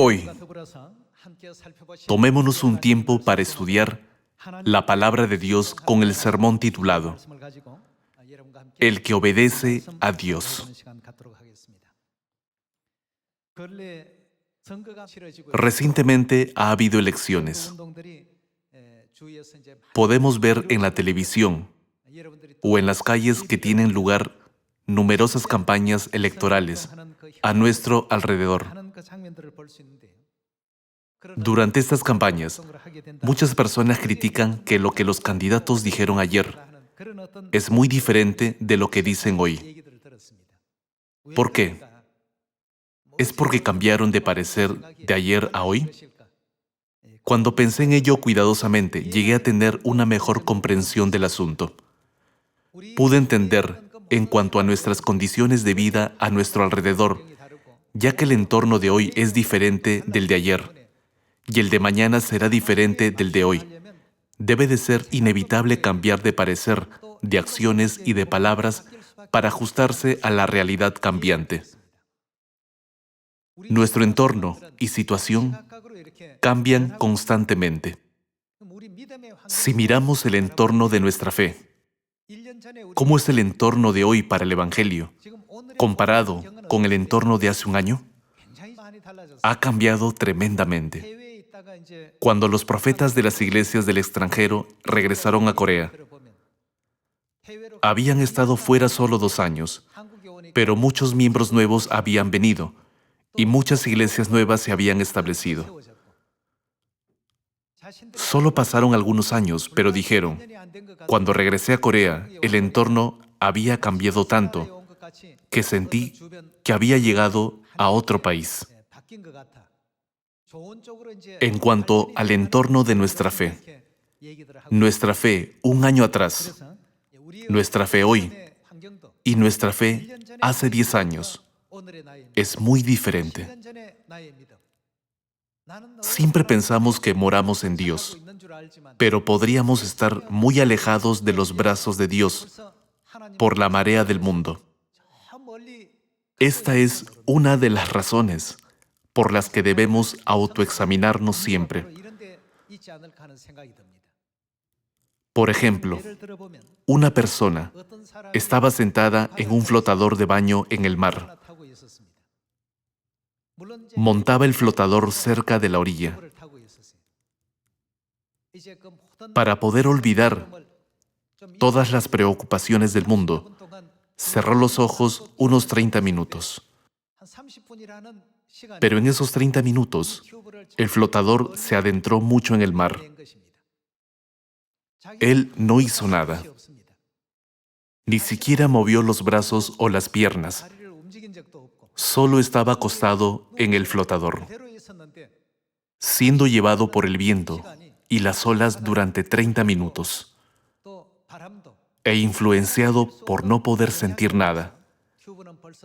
Hoy, tomémonos un tiempo para estudiar la palabra de Dios con el sermón titulado El que obedece a Dios. Recientemente ha habido elecciones. Podemos ver en la televisión o en las calles que tienen lugar numerosas campañas electorales a nuestro alrededor. Durante estas campañas, muchas personas critican que lo que los candidatos dijeron ayer es muy diferente de lo que dicen hoy. ¿Por qué? ¿Es porque cambiaron de parecer de ayer a hoy? Cuando pensé en ello cuidadosamente, llegué a tener una mejor comprensión del asunto. Pude entender, en cuanto a nuestras condiciones de vida a nuestro alrededor, ya que el entorno de hoy es diferente del de ayer, y el de mañana será diferente del de hoy. Debe de ser inevitable cambiar de parecer, de acciones y de palabras para ajustarse a la realidad cambiante. Nuestro entorno y situación cambian constantemente. Si miramos el entorno de nuestra fe, ¿cómo es el entorno de hoy para el Evangelio, comparado con el entorno de hace un año? Ha cambiado tremendamente. Cuando los profetas de las iglesias del extranjero regresaron a Corea, habían estado fuera solo 2 años, pero muchos miembros nuevos habían venido y muchas iglesias nuevas se habían establecido. Solo pasaron algunos años, pero dijeron, cuando regresé a Corea, el entorno había cambiado tanto que sentí que había llegado a otro país. En cuanto al entorno de nuestra fe un año atrás, nuestra fe hoy y nuestra fe hace 10 años es muy diferente. Siempre pensamos que moramos en Dios, pero podríamos estar muy alejados de los brazos de Dios por la marea del mundo. Esta es una de las razones por las que debemos autoexaminarnos siempre. Por ejemplo, una persona estaba sentada en un flotador de baño en el mar. Montaba el flotador cerca de la orilla. Para poder olvidar todas las preocupaciones del mundo, cerró los ojos unos 30 minutos. Pero en esos 30 minutos, el flotador se adentró mucho en el mar. Él no hizo nada. Ni siquiera movió los brazos o las piernas. Solo estaba acostado en el flotador, siendo llevado por el viento y las olas durante 30 minutos, e influenciado por no poder sentir nada.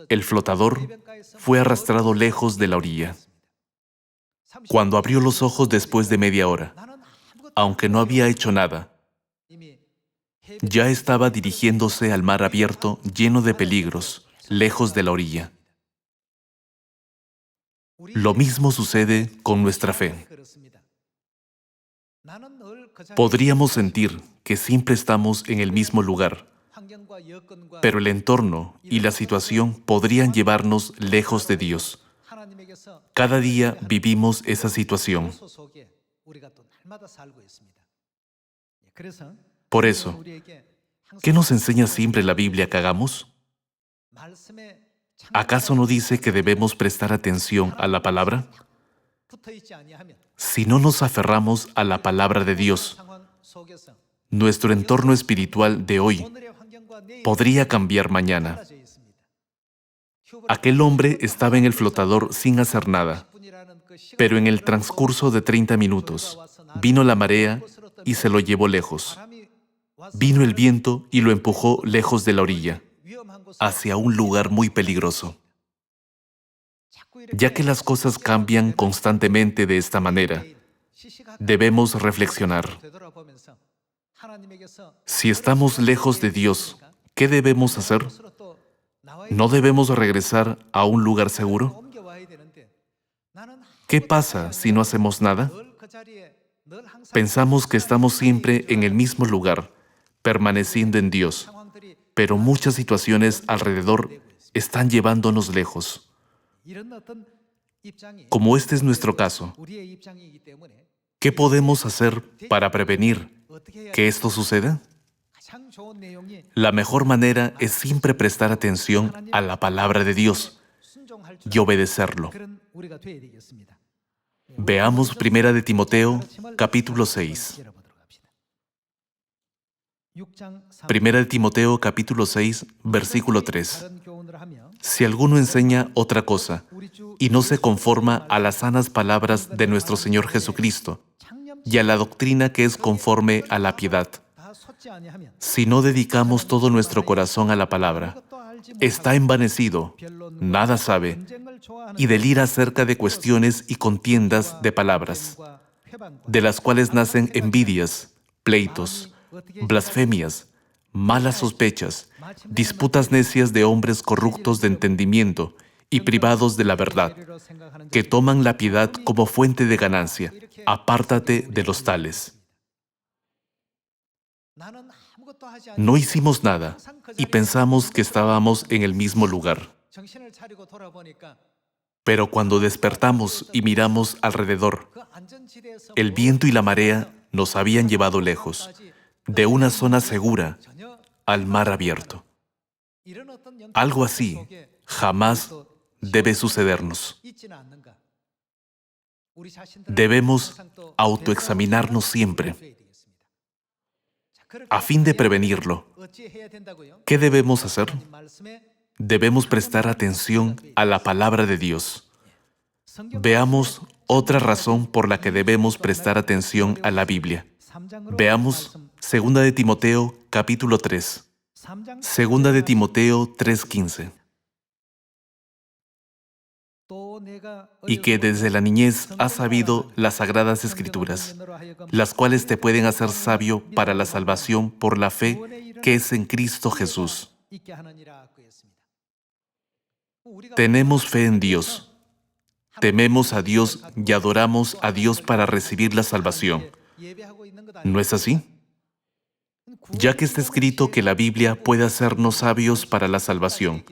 El flotador fue arrastrado lejos de la orilla. Cuando abrió los ojos después de media hora, aunque no había hecho nada, ya estaba dirigiéndose al mar abierto lleno de peligros, lejos de la orilla. Lo mismo sucede con nuestra fe. Podríamos sentir que siempre estamos en el mismo lugar, pero el entorno y la situación podrían llevarnos lejos de Dios. Cada día vivimos esa situación. Por eso, ¿qué nos enseña siempre la Biblia que hagamos? ¿Acaso no dice que debemos prestar atención a la palabra? Si no nos aferramos a la palabra de Dios, nuestro entorno espiritual de hoy podría cambiar mañana. Aquel hombre estaba en el flotador sin hacer nada, pero en el transcurso de 30 minutos vino la marea y se lo llevó lejos. Vino el viento y lo empujó lejos de la orilla, hacia un lugar muy peligroso. Ya que las cosas cambian constantemente de esta manera, debemos reflexionar. Si estamos lejos de Dios, ¿qué debemos hacer? ¿No debemos regresar a un lugar seguro? ¿Qué pasa si no hacemos nada? Pensamos que estamos siempre en el mismo lugar, permaneciendo en Dios, pero muchas situaciones alrededor están llevándonos lejos. Como este es nuestro caso, ¿qué podemos hacer para prevenir que esto suceda? La mejor manera es siempre prestar atención a la palabra de Dios y obedecerlo. Veamos 1 de Timoteo, capítulo 6. 1 de Timoteo, capítulo 6, versículo 3. Si alguno enseña otra cosa y no se conforma a las sanas palabras de nuestro Señor Jesucristo y a la doctrina que es conforme a la piedad, si no dedicamos todo nuestro corazón a la palabra, está envanecido, nada sabe, y delira acerca de cuestiones y contiendas de palabras, de las cuales nacen envidias, pleitos, blasfemias, malas sospechas, disputas necias de hombres corruptos de entendimiento y privados de la verdad, que toman la piedad como fuente de ganancia. Apártate de los tales. No hicimos nada y pensamos que estábamos en el mismo lugar. Pero cuando despertamos y miramos alrededor, el viento y la marea nos habían llevado lejos, de una zona segura al mar abierto. Algo así jamás debe sucedernos. Debemos autoexaminarnos siempre. A fin de prevenirlo, ¿qué debemos hacer? Debemos prestar atención a la palabra de Dios. Veamos otra razón por la que debemos prestar atención a la Biblia. Veamos 2 de Timoteo, capítulo 3. 2 de Timoteo 3:15. Y que desde la niñez has sabido las sagradas escrituras, las cuales te pueden hacer sabio para la salvación por la fe que es en Cristo Jesús. Tenemos fe en Dios, tememos a Dios y adoramos a Dios para recibir la salvación. ¿No es así? Ya que está escrito que la Biblia puede hacernos sabios para la salvación,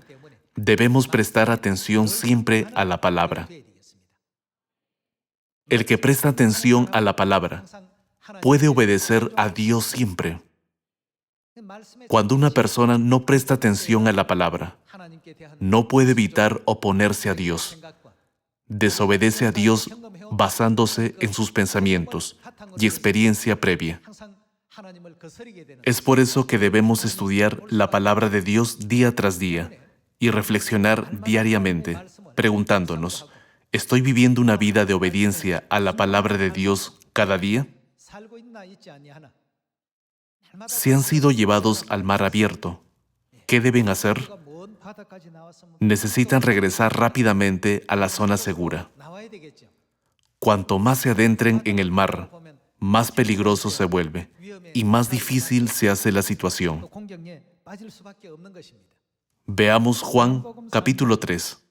debemos prestar atención siempre a la palabra. El que presta atención a la palabra puede obedecer a Dios siempre. Cuando una persona no presta atención a la palabra, no puede evitar oponerse a Dios. Desobedece a Dios basándose en sus pensamientos y experiencia previa. Es por eso que debemos estudiar la palabra de Dios día tras día y reflexionar diariamente, preguntándonos, ¿estoy viviendo una vida de obediencia a la palabra de Dios cada día? Si han sido llevados al mar abierto, ¿qué deben hacer? Necesitan regresar rápidamente a la zona segura. Cuanto más se adentren en el mar, más peligroso se vuelve y más difícil se hace la situación. Veamos Juan capítulo 3,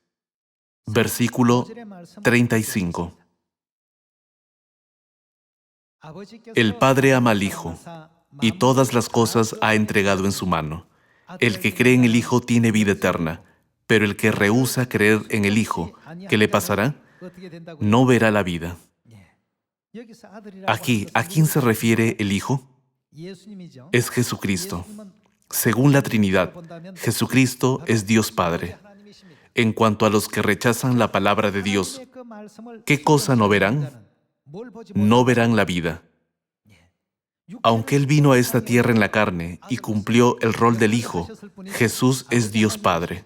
versículo 35. El Padre ama al Hijo, y todas las cosas ha entregado en su mano. El que cree en el Hijo tiene vida eterna, pero el que rehúsa creer en el Hijo, ¿qué le pasará? No verá la vida. Aquí, ¿a quién se refiere el Hijo? Es Jesucristo. Según la Trinidad, Jesucristo es Dios Padre. En cuanto a los que rechazan la palabra de Dios, ¿qué cosa no verán? No verán la vida. Aunque Él vino a esta tierra en la carne y cumplió el rol del Hijo, Jesús es Dios Padre.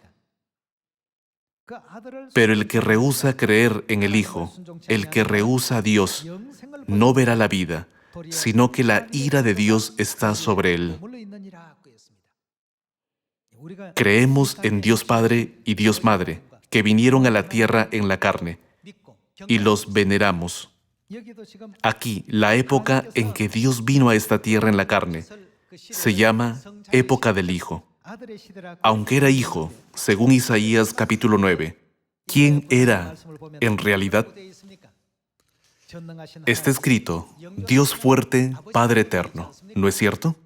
Pero el que rehúsa creer en el Hijo, el que rehúsa a Dios, no verá la vida, sino que la ira de Dios está sobre él. Creemos en Dios Padre y Dios Madre, que vinieron a la tierra en la carne, y los veneramos. Aquí, la época en que Dios vino a esta tierra en la carne se llama época del Hijo. Aunque era Hijo, según Isaías capítulo 9, ¿quién era en realidad? Está escrito, Dios fuerte, Padre eterno, ¿no es cierto?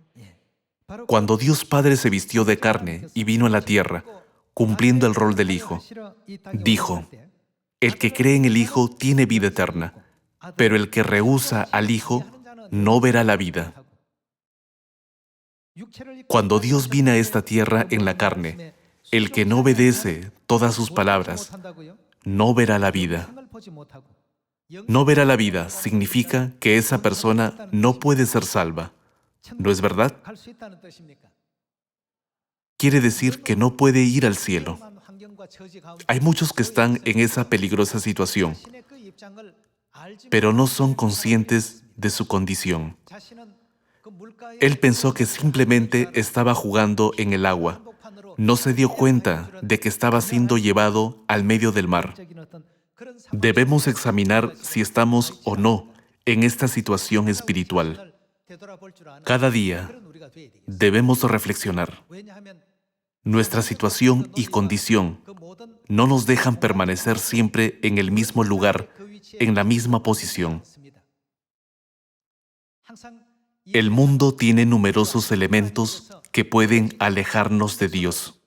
Cuando Dios Padre se vistió de carne y vino a la tierra, cumpliendo el rol del Hijo, dijo, el que cree en el Hijo tiene vida eterna, pero el que rehúsa al Hijo no verá la vida. Cuando Dios vino a esta tierra en la carne, el que no obedece todas sus palabras no verá la vida. No verá la vida significa que esa persona no puede ser salva, ¿no es verdad? Quiere decir que no puede ir al cielo. Hay muchos que están en esa peligrosa situación, pero no son conscientes de su condición. Él pensó que simplemente estaba jugando en el agua. No se dio cuenta de que estaba siendo llevado al medio del mar. Debemos examinar si estamos o no en esta situación espiritual. Cada día debemos reflexionar. Nuestra situación y condición no nos dejan permanecer siempre en el mismo lugar, en la misma posición. El mundo tiene numerosos elementos que pueden alejarnos de Dios.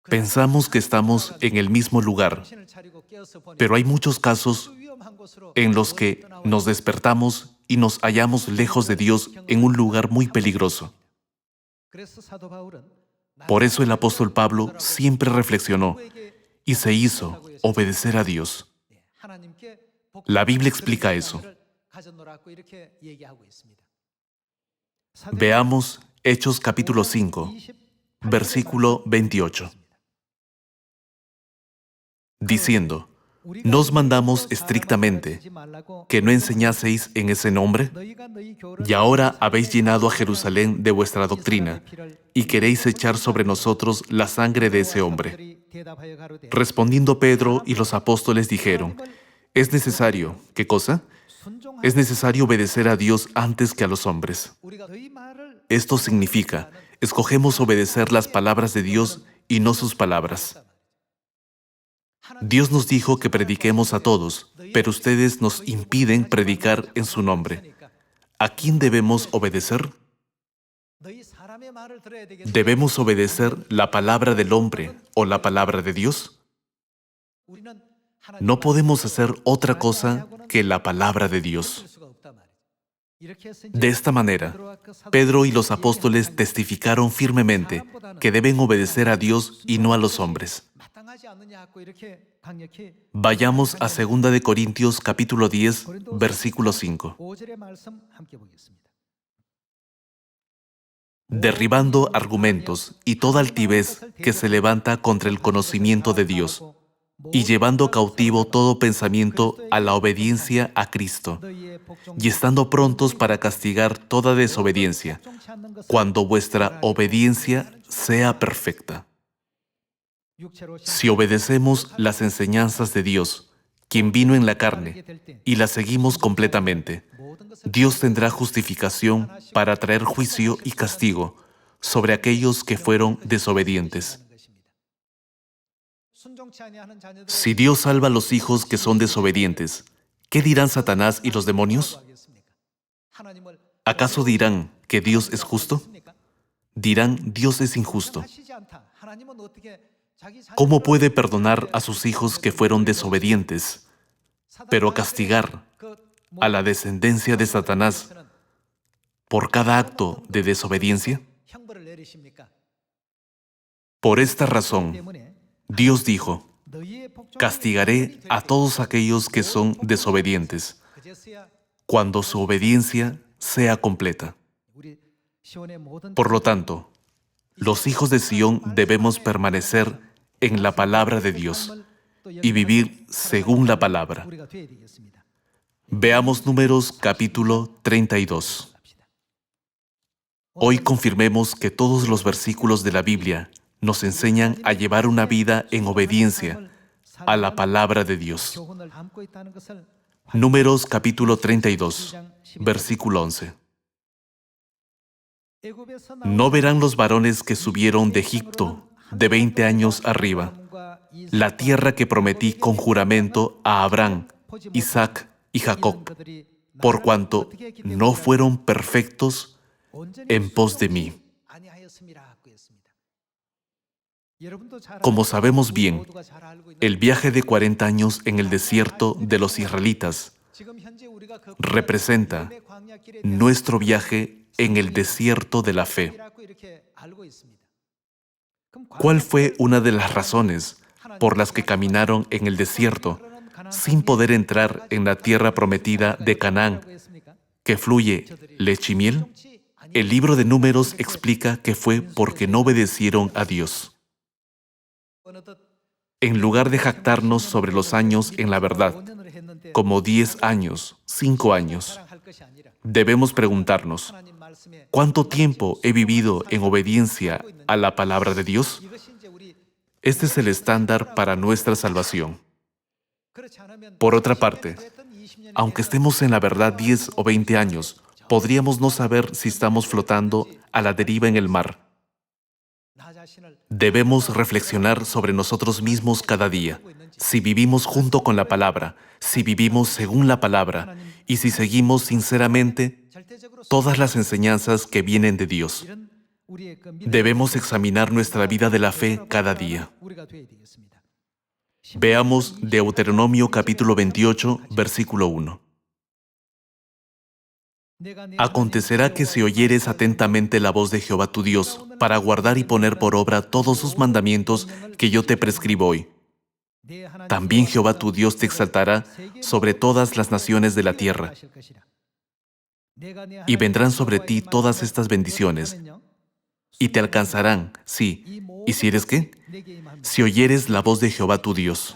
Pensamos que estamos en el mismo lugar, pero hay muchos casos en los que nos despertamos y nos hallamos lejos de Dios en un lugar muy peligroso. Por eso el apóstol Pablo siempre reflexionó y se hizo obedecer a Dios. La Biblia explica eso. Veamos Hechos capítulo 5, versículo 28. Diciendo, ¿nos mandamos estrictamente que no enseñaseis en ese nombre? Y ahora habéis llenado a Jerusalén de vuestra doctrina y queréis echar sobre nosotros la sangre de ese hombre. Respondiendo Pedro y los apóstoles dijeron, ¿es necesario? ¿Qué cosa? Es necesario obedecer a Dios antes que a los hombres. Esto significa, escogemos obedecer las palabras de Dios y no sus palabras. Dios nos dijo que prediquemos a todos, pero ustedes nos impiden predicar en su nombre. ¿A quién debemos obedecer? ¿Debemos obedecer la palabra del hombre o la palabra de Dios? No podemos hacer otra cosa que la palabra de Dios. De esta manera, Pedro y los apóstoles testificaron firmemente que deben obedecer a Dios y no a los hombres. Vayamos a 2 de Corintios capítulo 10, versículo 5. Derribando argumentos y toda altivez que se levanta contra el conocimiento de Dios, y llevando cautivo todo pensamiento a la obediencia a Cristo, y estando prontos para castigar toda desobediencia, cuando vuestra obediencia sea perfecta. Si obedecemos las enseñanzas de Dios, quien vino en la carne, y las seguimos completamente, Dios tendrá justificación para traer juicio y castigo sobre aquellos que fueron desobedientes. Si Dios salva a los hijos que son desobedientes, ¿qué dirán Satanás y los demonios? ¿Acaso dirán que Dios es justo? Dirán, Dios es injusto. ¿Cómo puede perdonar a sus hijos que fueron desobedientes, pero castigar a la descendencia de Satanás por cada acto de desobediencia? Por esta razón, Dios dijo, castigaré a todos aquellos que son desobedientes, cuando su obediencia sea completa. Por lo tanto, los hijos de Sión debemos permanecer en la palabra de Dios y vivir según la palabra. Veamos Números capítulo 32. Hoy confirmemos que todos los versículos de la Biblia nos enseñan a llevar una vida en obediencia a la palabra de Dios. Números capítulo 32, versículo 11. No verán los varones que subieron de Egipto de 20 años arriba, la tierra que prometí con juramento a Abraham, Isaac y Jacob, por cuanto no fueron perfectos en pos de mí. Como sabemos bien, el viaje de 40 años en el desierto de los israelitas representa nuestro viaje en el desierto de la fe. ¿Cuál fue una de las razones por las que caminaron en el desierto sin poder entrar en la tierra prometida de Canaán, que fluye leche y miel? El libro de Números explica que fue porque no obedecieron a Dios. En lugar de jactarnos sobre los años en la verdad, como 10 años, 5 años, debemos preguntarnos, ¿cuánto tiempo he vivido en obediencia a la palabra de Dios? Este es el estándar para nuestra salvación. Por otra parte, aunque estemos en la verdad 10 o 20 años, podríamos no saber si estamos flotando a la deriva en el mar. Debemos reflexionar sobre nosotros mismos cada día, si vivimos junto con la palabra, si vivimos según la palabra y si seguimos sinceramente todas las enseñanzas que vienen de Dios. Debemos examinar nuestra vida de la fe cada día. Veamos Deuteronomio capítulo 28, versículo 1. Acontecerá que si oyeres atentamente la voz de Jehová tu Dios, para guardar y poner por obra todos sus mandamientos que yo te prescribo hoy, también Jehová tu Dios te exaltará sobre todas las naciones de la tierra, y vendrán sobre ti todas estas bendiciones, y te alcanzarán, sí, ¿y si eres qué? Si oyeres la voz de Jehová tu Dios.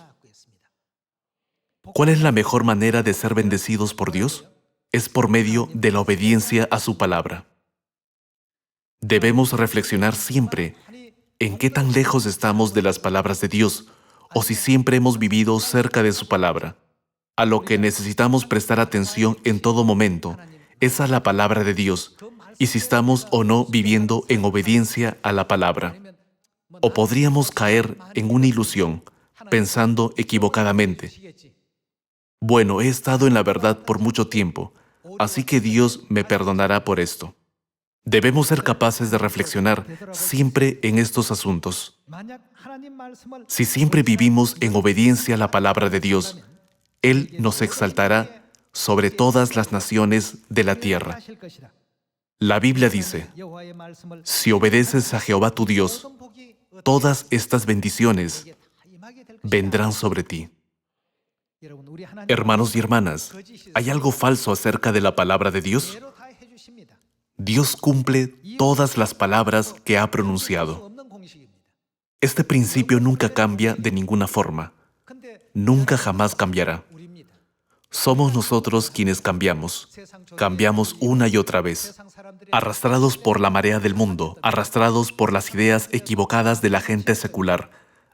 ¿Cuál es la mejor manera de ser bendecidos por Dios? Es por medio de la obediencia a su palabra. Debemos reflexionar siempre en qué tan lejos estamos de las palabras de Dios, o si siempre hemos vivido cerca de su palabra. A lo que necesitamos prestar atención en todo momento es a la palabra de Dios, y si estamos o no viviendo en obediencia a la palabra. O podríamos caer en una ilusión, pensando equivocadamente: bueno, he estado en la verdad por mucho tiempo, así que Dios me perdonará por esto. Debemos ser capaces de reflexionar siempre en estos asuntos. Si siempre vivimos en obediencia a la palabra de Dios, Él nos exaltará sobre todas las naciones de la tierra. La Biblia dice: si obedeces a Jehová tu Dios, todas estas bendiciones vendrán sobre ti. Hermanos y hermanas, ¿hay algo falso acerca de la palabra de Dios? Dios cumple todas las palabras que ha pronunciado. Este principio nunca cambia de ninguna forma. Nunca jamás cambiará. Somos nosotros quienes cambiamos. Cambiamos una y otra vez. Arrastrados por la marea del mundo, arrastrados por las ideas equivocadas de la gente secular,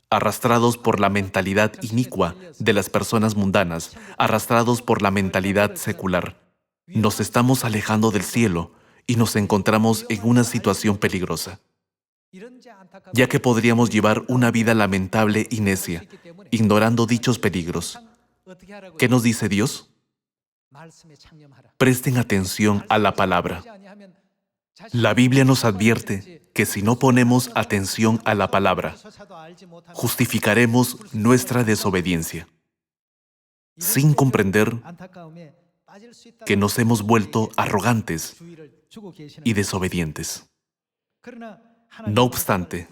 arrastrados por la mentalidad inicua de las personas mundanas, arrastrados por la mentalidad secular. Nos estamos alejando del cielo y nos encontramos en una situación peligrosa, ya que podríamos llevar una vida lamentable y necia, ignorando dichos peligros. ¿Qué nos dice Dios? Presten atención a la palabra. La Biblia nos advierte que si no ponemos atención a la palabra, justificaremos nuestra desobediencia, sin comprender que nos hemos vuelto arrogantes y desobedientes. No obstante,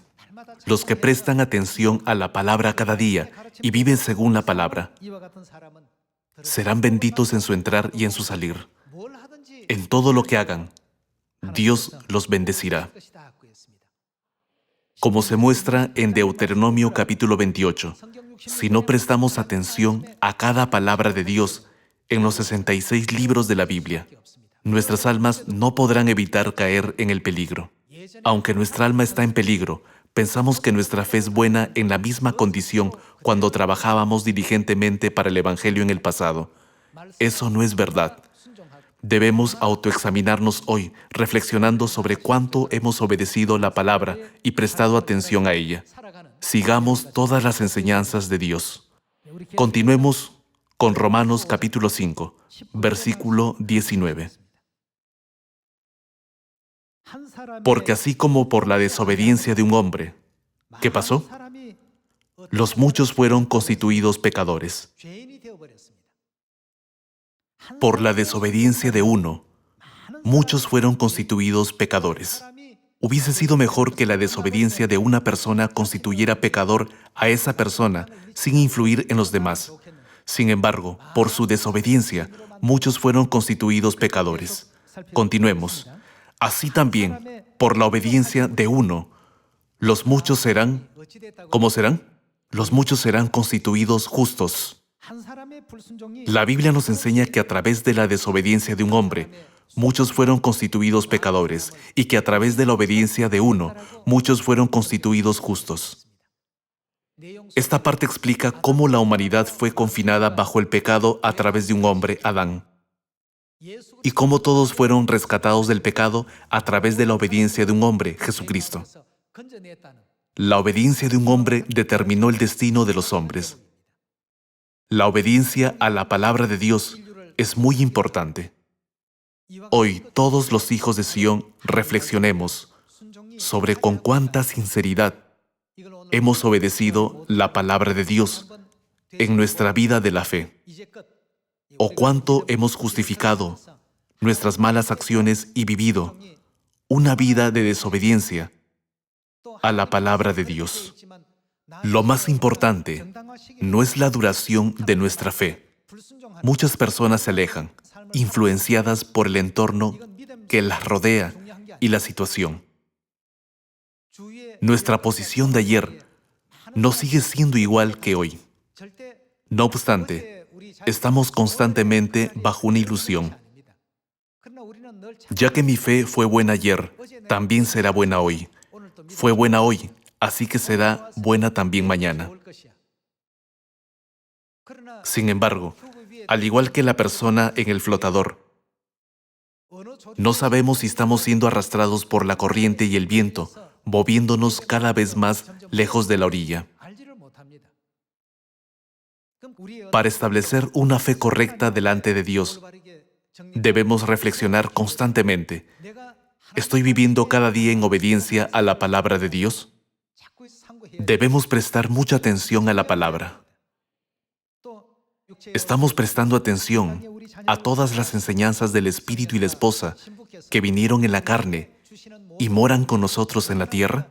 los que prestan atención a la palabra cada día y viven según la palabra, serán benditos en su entrar y en su salir. En todo lo que hagan, Dios los bendecirá. Como se muestra en Deuteronomio capítulo 28, si no prestamos atención a cada palabra de Dios en los 66 libros de la Biblia, nuestras almas no podrán evitar caer en el peligro. Aunque nuestra alma está en peligro, pensamos que nuestra fe es buena en la misma condición cuando trabajábamos diligentemente para el Evangelio en el pasado. Eso no es verdad. Debemos autoexaminarnos hoy, reflexionando sobre cuánto hemos obedecido la palabra y prestado atención a ella. Sigamos todas las enseñanzas de Dios. Continuemos con Romanos capítulo 5, versículo 19. Porque así como por la desobediencia de un hombre, ¿qué pasó? Los muchos fueron constituidos pecadores. Por la desobediencia de uno, muchos fueron constituidos pecadores. Hubiese sido mejor que la desobediencia de una persona constituyera pecador a esa persona sin influir en los demás. Sin embargo, por su desobediencia, muchos fueron constituidos pecadores. Continuemos. Así también, por la obediencia de uno, los muchos serán, ¿cómo serán? Los muchos serán constituidos justos. La Biblia nos enseña que a través de la desobediencia de un hombre, muchos fueron constituidos pecadores, y que a través de la obediencia de uno, muchos fueron constituidos justos. Esta parte explica cómo la humanidad fue confinada bajo el pecado a través de un hombre, Adán, y cómo todos fueron rescatados del pecado a través de la obediencia de un hombre, Jesucristo. La obediencia de un hombre determinó el destino de los hombres. La obediencia a la palabra de Dios es muy importante. Hoy, todos los hijos de Sión reflexionemos sobre con cuánta sinceridad hemos obedecido la palabra de Dios en nuestra vida de la fe, o cuánto hemos justificado nuestras malas acciones y vivido una vida de desobediencia a la palabra de Dios. Lo más importante no es la duración de nuestra fe. Muchas personas se alejan, influenciadas por el entorno que las rodea y la situación. Nuestra posición de ayer no sigue siendo igual que hoy. No obstante, estamos constantemente bajo una ilusión. Ya que mi fe fue buena ayer, también será buena hoy. Fue buena hoy, así que será buena también mañana. Sin embargo, al igual que la persona en el flotador, no sabemos si estamos siendo arrastrados por la corriente y el viento, moviéndonos cada vez más lejos de la orilla. Para establecer una fe correcta delante de Dios, debemos reflexionar constantemente. ¿Estoy viviendo cada día en obediencia a la palabra de Dios? Debemos prestar mucha atención a la palabra. ¿Estamos prestando atención a todas las enseñanzas del Espíritu y la Esposa que vinieron en la carne y moran con nosotros en la tierra?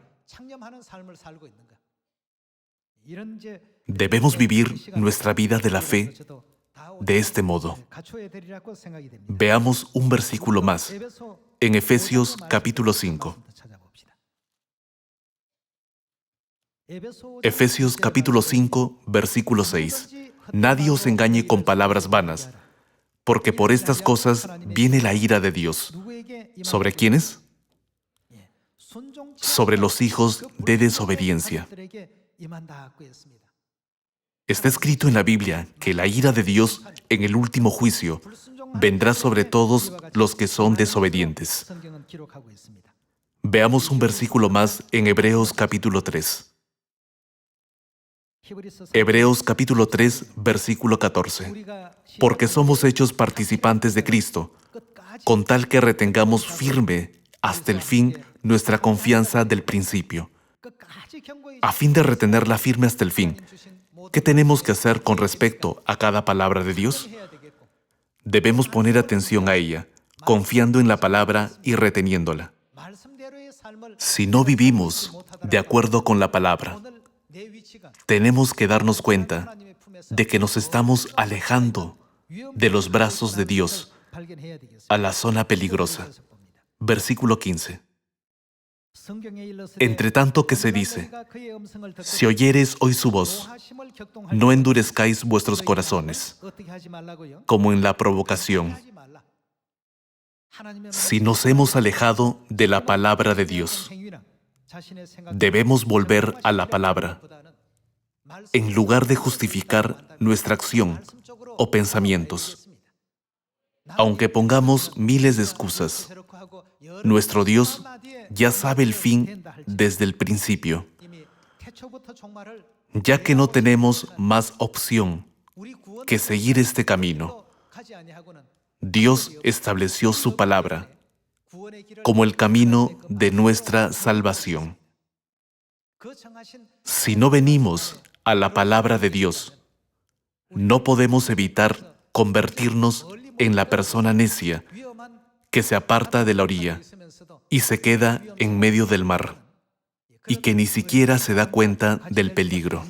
Debemos vivir nuestra vida de la fe de este modo. Veamos un versículo más en Efesios capítulo 5. Efesios capítulo 5, versículo 6. Nadie os engañe con palabras vanas, porque por estas cosas viene la ira de Dios. ¿Sobre quiénes? Sobre los hijos de desobediencia. Está escrito en la Biblia que la ira de Dios en el último juicio vendrá sobre todos los que son desobedientes. Veamos un versículo más en Hebreos capítulo 3. Hebreos capítulo 3, versículo 14. Porque somos hechos participantes de Cristo, con tal que retengamos firme hasta el fin nuestra confianza del principio. A fin de retenerla firme hasta el fin, ¿qué tenemos que hacer con respecto a cada palabra de Dios? Debemos poner atención a ella, confiando en la palabra y reteniéndola. Si no vivimos de acuerdo con la palabra, tenemos que darnos cuenta de que nos estamos alejando de los brazos de Dios a la zona peligrosa. Versículo 15. Entre tanto que se dice, si oyereis hoy su voz, no endurezcáis vuestros corazones, como en la provocación. Si nos hemos alejado de la palabra de Dios, debemos volver a la palabra, en lugar de justificar nuestra acción o pensamientos. Aunque pongamos miles de excusas, nuestro Dios ya sabe el fin desde el principio. Ya que no tenemos más opción que seguir este camino, Dios estableció su palabra como el camino de nuestra salvación. Si no venimos a la palabra de Dios, no podemos evitar convertirnos en la persona necia que se aparta de la orilla y se queda en medio del mar y que ni siquiera se da cuenta del peligro.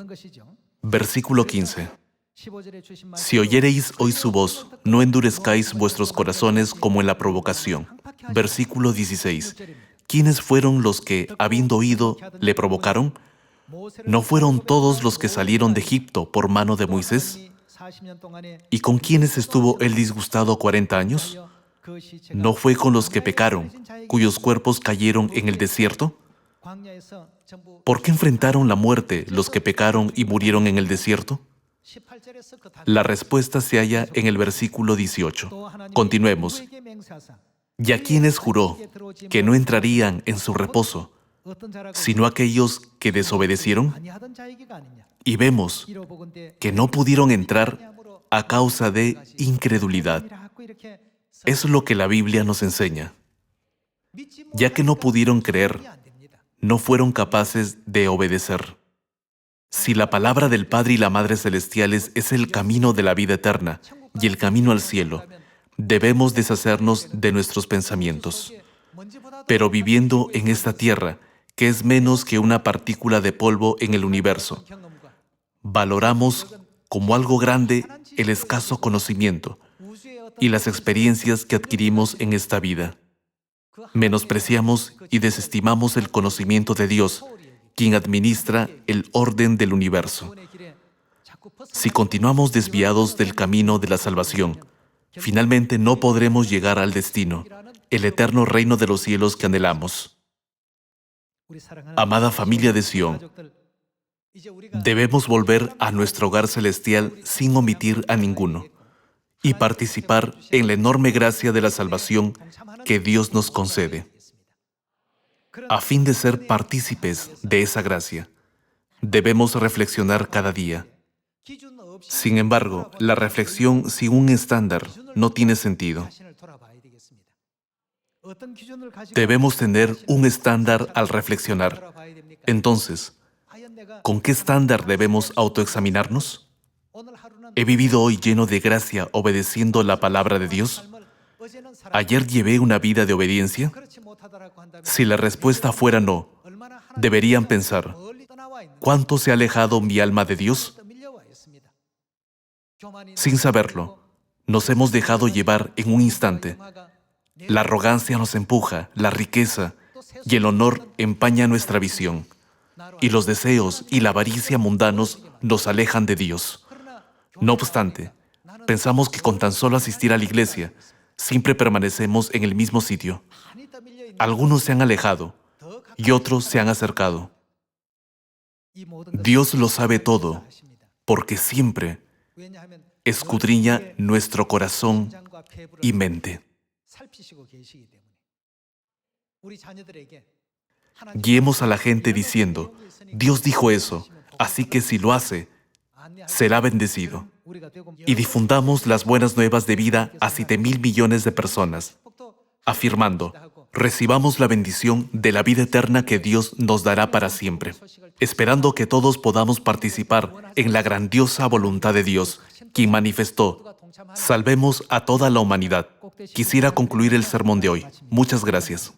Versículo 15. Si oyereis hoy su voz, no endurezcáis vuestros corazones como en la provocación. Versículo 16. ¿Quiénes fueron los que, habiendo oído, le provocaron? ¿No fueron todos los que salieron de Egipto por mano de Moisés? ¿Y con quiénes estuvo él disgustado 40 años? ¿No fue con los que pecaron, cuyos cuerpos cayeron en el desierto? ¿Por qué enfrentaron la muerte los que pecaron y murieron en el desierto? La respuesta se halla en el versículo 18. Continuemos. ¿Y a quiénes juró que no entrarían en su reposo, sino aquellos que desobedecieron? Y vemos que no pudieron entrar a causa de incredulidad. Es lo que la Biblia nos enseña. Ya que no pudieron creer, no fueron capaces de obedecer. Si la palabra del Padre y la Madre Celestiales es el camino de la vida eterna y el camino al cielo, debemos deshacernos de nuestros pensamientos. Pero viviendo en esta tierra, que es menos que una partícula de polvo en el universo, valoramos como algo grande el escaso conocimiento y las experiencias que adquirimos en esta vida. Menospreciamos y desestimamos el conocimiento de Dios, quien administra el orden del universo. Si continuamos desviados del camino de la salvación, finalmente no podremos llegar al destino, el eterno reino de los cielos que anhelamos. Amada familia de Sión, debemos volver a nuestro hogar celestial sin omitir a ninguno y participar en la enorme gracia de la salvación que Dios nos concede. A fin de ser partícipes de esa gracia, debemos reflexionar cada día. Sin embargo, la reflexión sin un estándar no tiene sentido. Debemos tener un estándar al reflexionar. Entonces, ¿con qué estándar debemos autoexaminarnos? ¿He vivido hoy lleno de gracia obedeciendo la palabra de Dios? ¿Ayer llevé una vida de obediencia? Si la respuesta fuera no, deberían pensar, ¿cuánto se ha alejado mi alma de Dios? Sin saberlo, nos hemos dejado llevar en un instante. La arrogancia nos empuja, la riqueza y el honor empañan nuestra visión, y los deseos y la avaricia mundanos nos alejan de Dios. No obstante, pensamos que con tan solo asistir a la iglesia, siempre permanecemos en el mismo sitio. Algunos se han alejado y otros se han acercado. Dios lo sabe todo, porque siempre escudriña nuestro corazón y mente. Guiemos a la gente diciendo, Dios dijo eso, así que si lo hace, será bendecido. Y difundamos las buenas nuevas de vida a 7,000 millones de personas, afirmando, recibamos la bendición de la vida eterna que Dios nos dará para siempre, esperando que todos podamos participar en la grandiosa voluntad de Dios, quien manifestó, salvemos a toda la humanidad. Quisiera concluir el sermón de hoy. Muchas gracias.